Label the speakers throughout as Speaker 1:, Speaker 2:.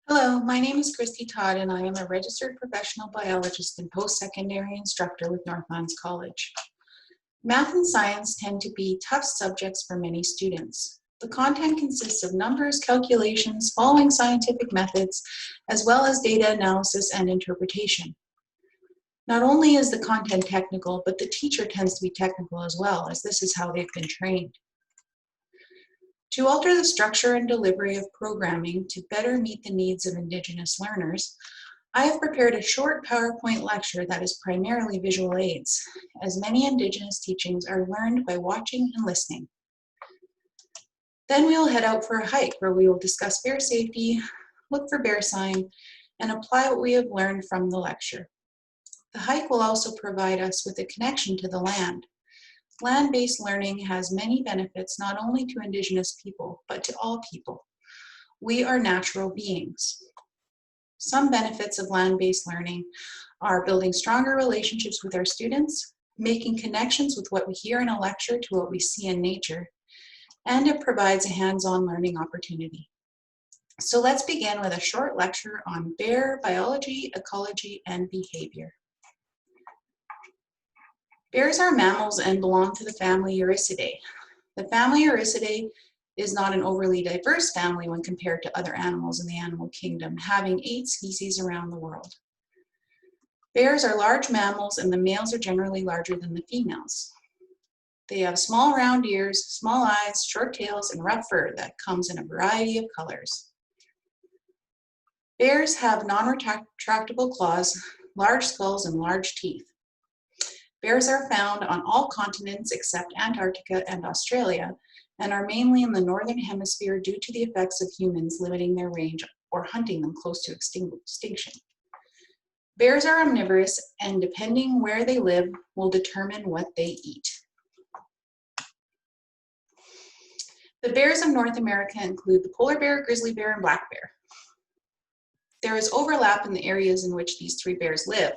Speaker 1: Hello, my name is Todd, and I am a registered professional biologist and post-secondary instructor with Northlands College. Math and science tend to be tough subjects for many students. The content consists of numbers, calculations, following scientific methods, as well as data analysis and interpretation. Not only is the content technical, but the teacher tends to be technical as well, as this is how they've been trained. To alter the structure and delivery of programming to better meet the needs of Indigenous learners, I have prepared a short PowerPoint lecture that is primarily visual aids, as many Indigenous teachings are learned by watching and listening. Then we will head out for a hike where we will discuss bear safety, look for bear sign, and apply what we have learned from the lecture. The hike will also provide us with a connection to the land. Land-based learning has many benefits not only to Indigenous people, but to all people. We are natural beings. Some benefits of land-based learning are building stronger relationships with our students, making connections with what we hear in a lecture to what we see in nature, and it provides a hands-on learning opportunity. So let's begin with a short lecture on bear biology, ecology, and behavior. Bears are mammals and belong to the family Euricidae. The family Euricidae is not an overly diverse family when compared to other animals in the animal kingdom, having 8 species around the world. Bears are large mammals, and the males are generally larger than the females. They have small round ears, small eyes, short tails, and rough fur that comes in a variety of colors. Bears have non-retractable claws, large skulls, and large teeth. Bears are found on all continents except Antarctica and Australia, and are mainly in the northern hemisphere due to the effects of humans limiting their range or hunting them close to extinction. Bears are omnivorous, and depending where they live will determine what they eat. The bears of North America include the polar bear, grizzly bear, and black bear. There is overlap in the areas in which these 3 bears live,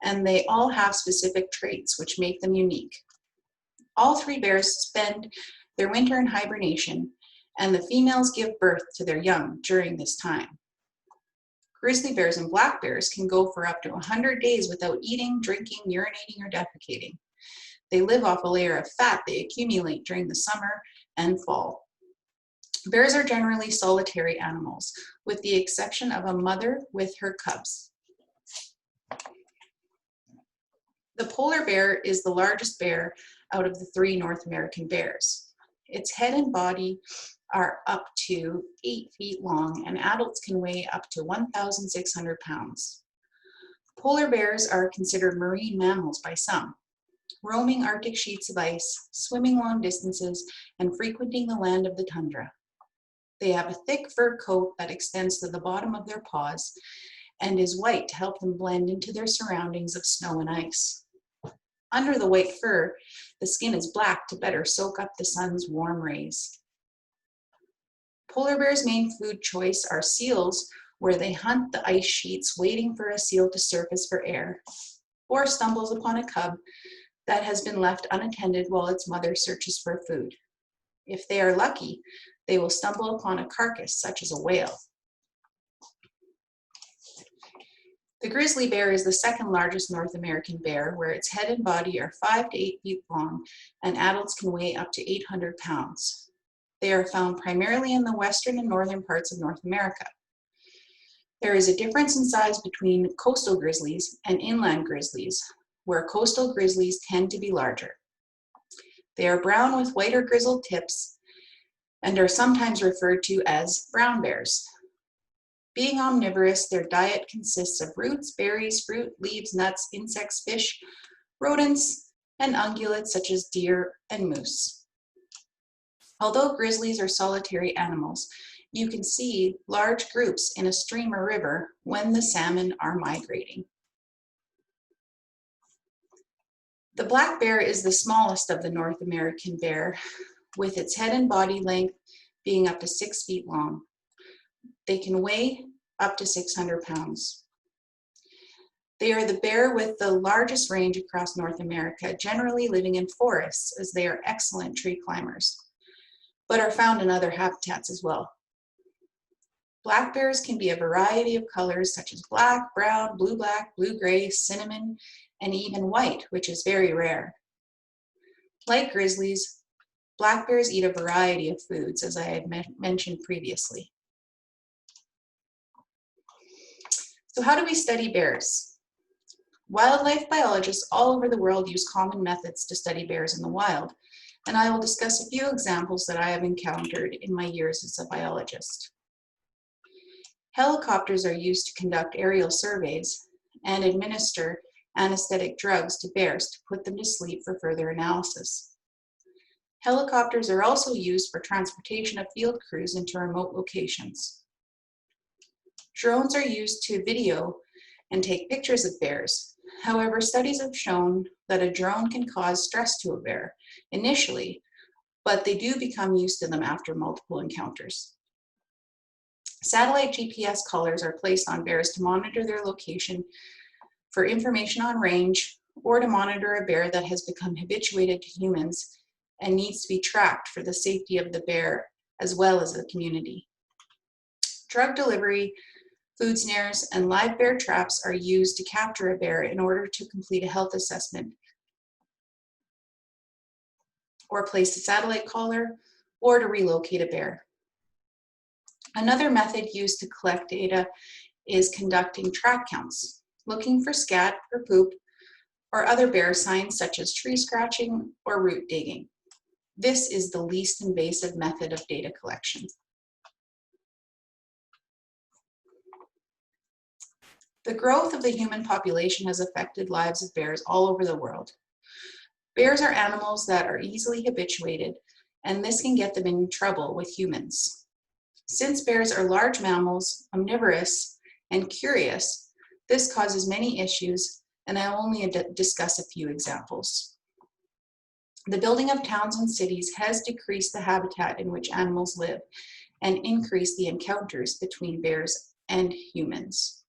Speaker 1: and they all have specific traits which make them unique. All 3 bears spend their winter in hibernation, and the females give birth to their young during this time. Grizzly bears and black bears can go for up to 100 days without eating, drinking, urinating, or defecating. They live off a layer of fat they accumulate during the summer and fall. Bears are generally solitary animals, with the exception of a mother with her cubs. The polar bear is the largest bear out of the 3 North American bears. Its head and body are up to 8 feet long, and adults can weigh up to 1,600 pounds. Polar bears are considered marine mammals by some, roaming Arctic sheets of ice, swimming long distances, and frequenting the land of the tundra. They have a thick fur coat that extends to the bottom of their paws and is white to help them blend into their surroundings of snow and ice. Under the white fur, the skin is black to better soak up the sun's warm rays. Polar bears' main food choice are seals, where they hunt the ice sheets waiting for a seal to surface for air, or stumbles upon a cub that has been left unattended while its mother searches for food. If they are lucky, they will stumble upon a carcass such as a whale. The grizzly bear is the 2nd largest North American bear, where its head and body are 5 to 8 feet long, and adults can weigh up to 800 pounds. They are found primarily in the western and northern parts of North America. There is a difference in size between coastal grizzlies and inland grizzlies, where coastal grizzlies tend to be larger. They are brown with white or grizzled tips and are sometimes referred to as brown bears. Being omnivorous, their diet consists of roots, berries, fruit, leaves, nuts, insects, fish, rodents, and ungulates such as deer and moose. Although grizzlies are solitary animals, you can see large groups in a stream or river when the salmon are migrating. The black bear is the smallest of the North American bear, with its head and body length being up to 6 feet long. They can weigh up to 600 pounds. They are the bear with the largest range across North America, generally living in forests, as they are excellent tree climbers, but are found in other habitats as well. Black bears can be a variety of colors such as black, brown, blue-black, blue-gray, cinnamon, and even white, which is very rare. Like grizzlies, black bears eat a variety of foods, as I had mentioned previously. So how do we study bears? Wildlife biologists all over the world use common methods to study bears in the wild, and I will discuss a few examples that I have encountered in my years as a biologist. Helicopters are used to conduct aerial surveys and administer anesthetic drugs to bears to put them to sleep for further analysis. Helicopters are also used for transportation of field crews into remote locations. Drones are used to video and take pictures of bears. However, studies have shown that a drone can cause stress to a bear initially, but they do become used to them after multiple encounters. Satellite GPS collars are placed on bears to monitor their location for information on range, or to monitor a bear that has become habituated to humans and needs to be tracked for the safety of the bear as well as the community. Drug delivery, food snares, and live bear traps are used to capture a bear in order to complete a health assessment or place a satellite collar or to relocate a bear. Another method used to collect data is conducting track counts, looking for scat or poop or other bear signs such as tree scratching or root digging. This is the least invasive method of data collection. The growth of the human population has affected lives of bears all over the world. Bears are animals that are easily habituated, and this can get them in trouble with humans. Since bears are large mammals, omnivorous, and curious, this causes many issues, and I'll only discuss a few examples. The building of towns and cities has decreased the habitat in which animals live and increased the encounters between bears and humans.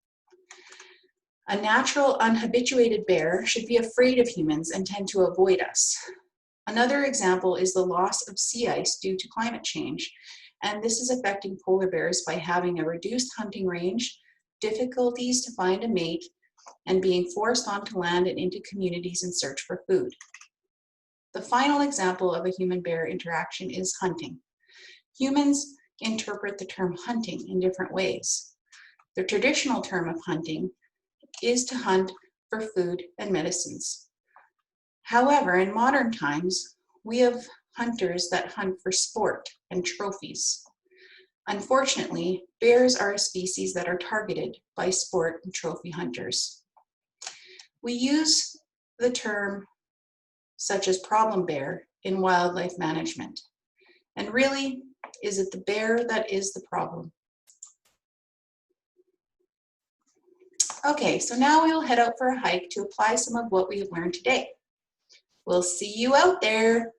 Speaker 1: A natural, unhabituated bear should be afraid of humans and tend to avoid us. Another example is the loss of sea ice due to climate change, and this is affecting polar bears by having a reduced hunting range, difficulties to find a mate, and being forced onto land and into communities in search for food. The final example of a human-bear interaction is hunting. Humans interpret the term hunting in different ways. The traditional term of hunting is to hunt for food and medicines. However, in modern times, we have hunters that hunt for sport and trophies. Unfortunately, bears are a species that are targeted by sport and trophy hunters. We use the term such as problem bear in wildlife management. And really, is it the bear that is the problem? Okay, so now we will head out for a hike to apply some of what we have learned today. We'll see you out there.